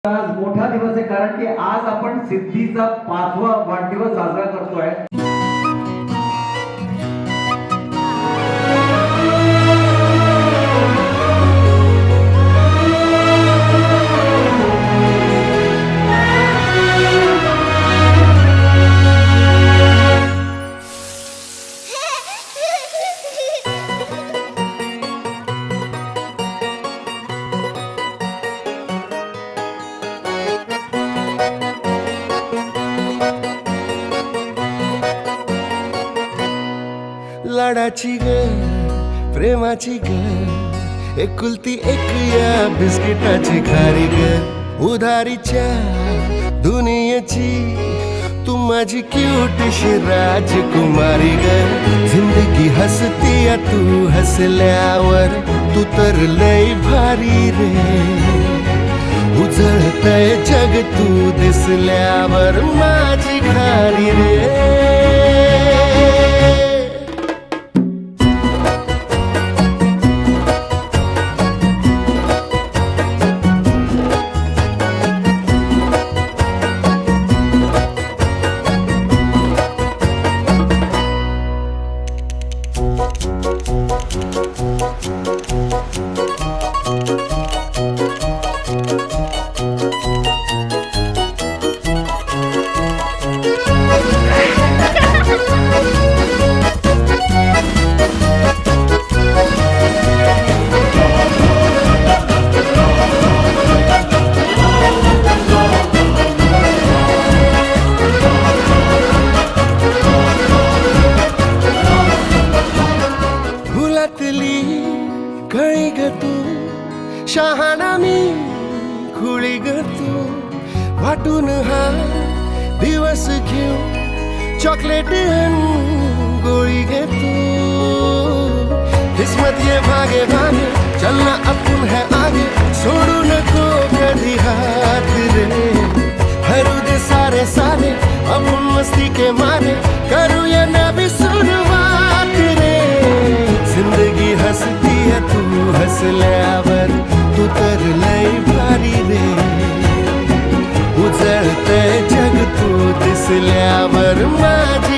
आज मोठा दिवस आहे कारण की आज आपण सिद्धीचा 5वा वाढदिवस साजरा करतोय. लाडाची ग प्रेमाची ग एकुलती एक या बिस्किटाची खारी ग उधारीच्या दुनियेची तू माझी क्यूटशी राजकुमारी ग जिंदगी हसती या तू हसल्यावर तू तर लय भारी रे उजळतय जग तू दिसल्यावर माझी खारी रे. कळी ग तू शहाणा मी खुळी ग तू वाटून हा दिवस घेऊ चॉकलेट गोळी ग तू किस्मत ये भागे भागे चलना अपन है आगे छोड़ू नको कभी हाथ रे हरू दे सारे सारे अपन मस्ती के मारे करूँ या नवी शुरुआत रे जिंदगी हंसती है तू हसल्यावर तू तर लय भारी रे उजळतय जग तू दिसल्यावर माझी